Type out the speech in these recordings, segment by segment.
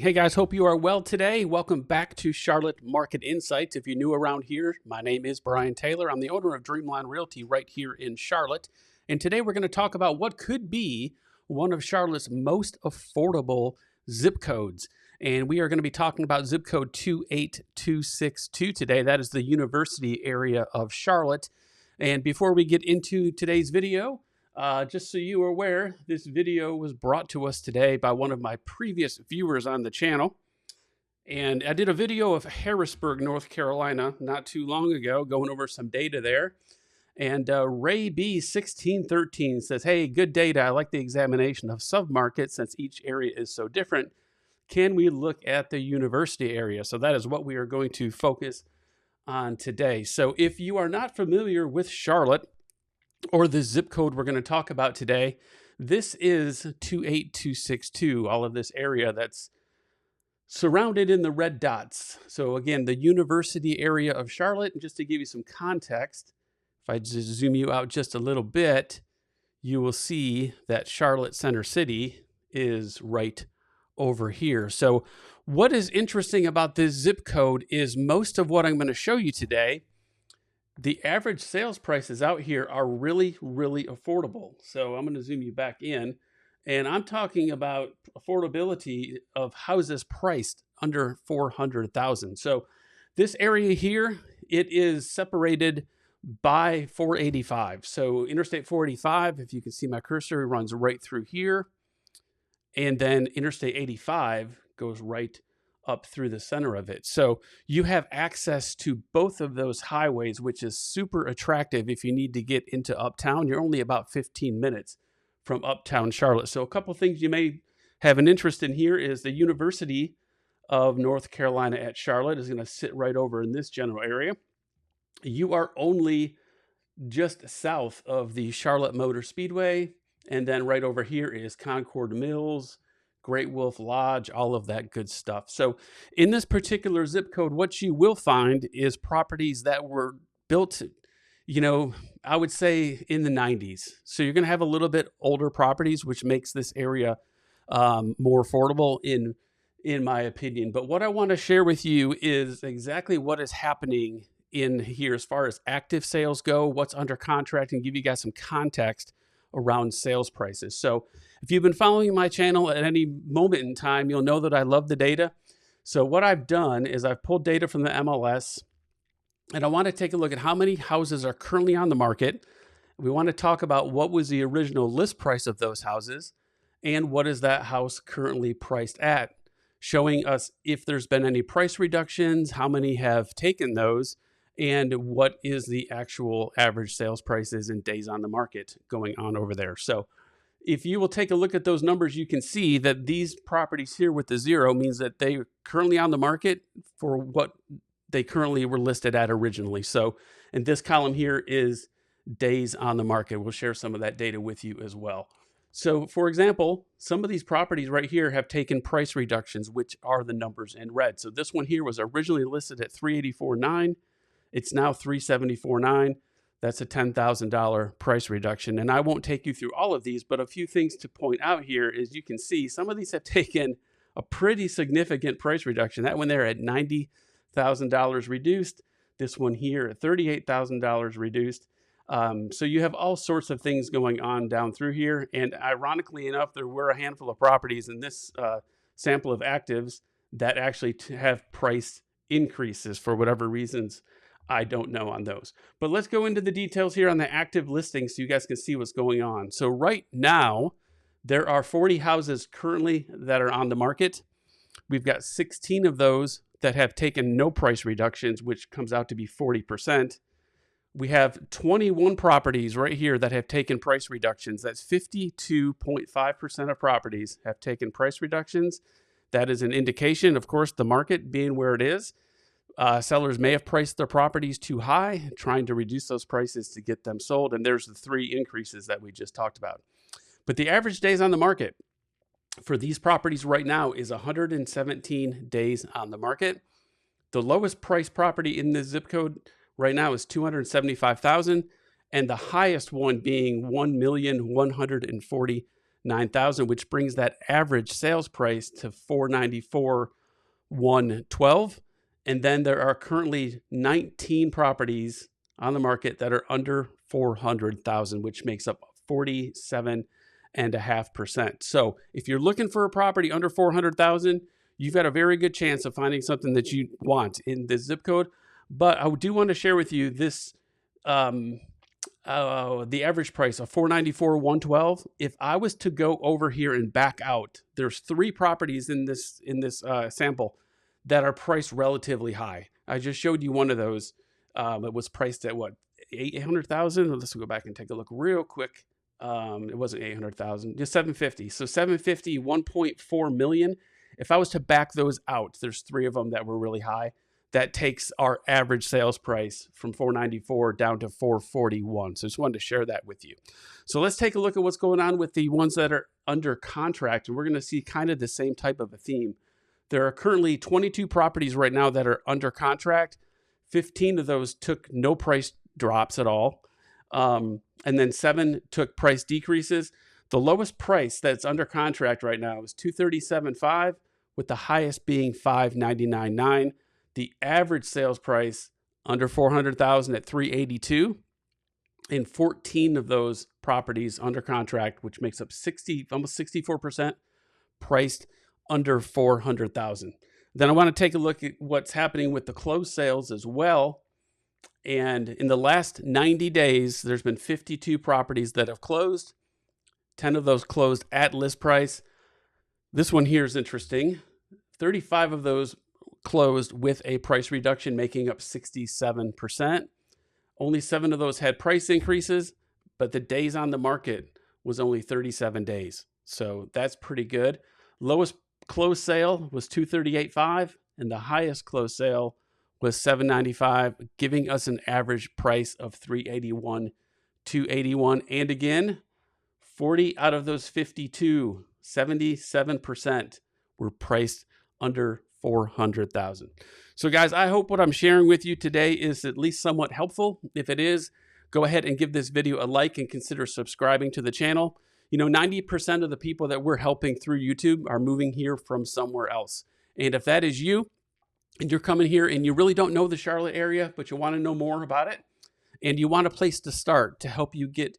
Hey guys, hope you are well today. Welcome back to Charlotte Market Insights. If you're new around here, my name is Brian Taylor. I'm the owner of Dreamline Realty right here in Charlotte. And today we're going to talk about what could be one of Charlotte's most affordable zip codes. And we are going to be talking about zip code 28262 today. That is the university area of Charlotte. And before we get into today's video, just so you are aware, this video was brought to us today by one of my previous viewers on the channel. And I did a video of Harrisburg, North Carolina, not too long ago, going over some data there. And Ray B 1613 says, "Hey, good data. I like the examination of submarkets since each area is so different. Can we look at the university area?" So that is what we are going to focus on today. So if you are not familiar with Charlotte, or the zip code we're going to talk about today, this is 28262, all of this area that's surrounded in the red dots. So again, the university area of Charlotte. And just to give you some context, if I just zoom you out just a little bit, you will see that Charlotte Center City is right over here. So what is interesting about this zip code is most of what I'm going to show you today, the average sales prices out here are really, really affordable. So I'm going to zoom you back in, and I'm talking about affordability of houses priced under $400,000. So this area here, it is separated by 485. So Interstate 485, if you can see my cursor, runs right through here. And then Interstate 85 goes right up through the center of it. So you have access to both of those highways, which is super attractive if you need to get into Uptown. You're only about 15 minutes from Uptown Charlotte. So a couple things you may have an interest in here is the University of North Carolina at Charlotte is going to sit right over in this general area. You are only just south of the Charlotte Motor Speedway, and then right over here is Concord Mills, Great Wolf Lodge, all of that good stuff. So in this particular zip code, what you will find is properties that were built, I would say in the 90s. So you're going to have a little bit older properties, which makes this area more affordable in my opinion. But what I want to share with you is exactly what is happening in here as far as active sales go, what's under contract, and give you guys some context around sales prices. So if you've been following my channel at any moment in time, you'll know that I love the data. So what I've done is I've pulled data from the MLS, and I want to take a look at how many houses are currently on the market. We want to talk about what was the original list price of those houses and what is that house currently priced at, showing us if there's been any price reductions, how many have taken those, and what is the actual average sales prices and days on the market going on over there. So if you will take a look at those numbers, you can see that these properties here with the zero means that they are currently on the market for what they currently were listed at originally. So in this column here is days on the market. We'll share some of that data with you as well. So for example, some of these properties right here have taken price reductions, which are the numbers in red. So this one here was originally listed at $384,900. It's now $374,900. That's a $10,000 price reduction. And I won't take you through all of these, but a few things to point out here is you can see some of these have taken a pretty significant price reduction. That one there at $90,000 reduced. This one here at $38,000 reduced. So you have all sorts of things going on down through here. And ironically enough, there were a handful of properties in this sample of actives that actually have price increases for whatever reasons. I don't know on those. But let's go into the details here on the active listings so you guys can see what's going on. So right now, there are 40 houses currently that are on the market. We've got 16 of those that have taken no price reductions, which comes out to be 40%. We have 21 properties right here that have taken price reductions. That's 52.5% of properties have taken price reductions. That is an indication, of course, the market being where it is. Sellers may have priced their properties too high, trying to reduce those prices to get them sold. And there's the 3 increases that we just talked about. But the average days on the market for these properties right now is 117 days on the market. The lowest priced property in this zip code right now is $275,000, and the highest one being $1,140,000. $9,000, which brings that average sales price to $494,112. And then there are currently 19 properties on the market that are under $400,000, which makes up 47.5%. So if you're looking for a property under $400,000, you've got a very good chance of finding something that you want in this zip code. But I do want to share with you this, the average price of $494,112. If I was to go over here and back out, there's 3 properties in this sample that are priced relatively high. I just showed you one of those. It was priced at what, 800,000? Let's go back and take a look real quick. It wasn't 800,000, just 750. So 750, 1.4 million. If I was to back those out, there's 3 of them that were really high. That takes our average sales price from $494 down to $441. So just wanted to share that with you. So let's take a look at what's going on with the ones that are under contract. And we're going to see kind of the same type of a theme. There are currently 22 properties right now that are under contract. 15 of those took no price drops at all. And then 7 took price decreases. The lowest price that's under contract right now is $237,500, with the highest being $599,900. The average sales price under $400,000 at $382,000, and 14 of those properties under contract, which makes up almost 64%, priced under $400,000. Then I want to take a look at what's happening with the closed sales as well. And in the last 90 days, there's been 52 properties that have closed. 10 of those closed at list price. This one here is interesting. 35 of those closed with a price reduction, making up 67%. Only 7 of those had price increases, but the days on the market was only 37 days. So that's pretty good. Lowest closed sale was $238,500, and the highest closed sale was $795,000, giving us an average price of $381,281. And again, 40 out of those 52, 77% were priced under $400,000. So guys, I hope what I'm sharing with you today is at least somewhat helpful. If it is, go ahead and give this video a like and consider subscribing to the channel. You know, 90% of the people that we're helping through YouTube are moving here from somewhere else. And if that is you, and you're coming here and you really don't know the Charlotte area, but you want to know more about it, and you want a place to start to help you get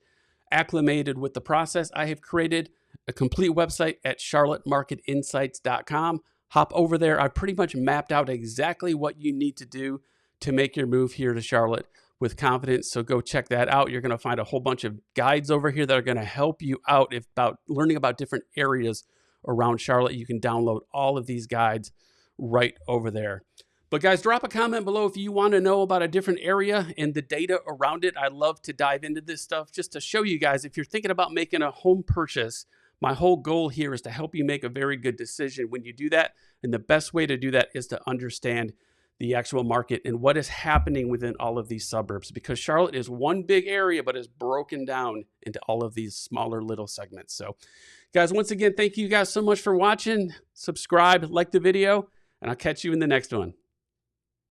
acclimated with the process, I have created a complete website at charlottemarketinsights.com. Hop over there. I pretty much mapped out exactly what you need to do to make your move here to Charlotte with confidence. So go check that out. You're going to find a whole bunch of guides over here that are going to help you out about learning about different areas around Charlotte. You can download all of these guides right over there. But guys, drop a comment below if you want to know about a different area and the data around it. I love to dive into this stuff just to show you guys, if you're thinking about making a home purchase, my whole goal here is to help you make a very good decision when you do that. And the best way to do that is to understand the actual market and what is happening within all of these suburbs, because Charlotte is one big area, but is broken down into all of these smaller little segments. So guys, once again, thank you guys so much for watching. Subscribe, like the video, and I'll catch you in the next one.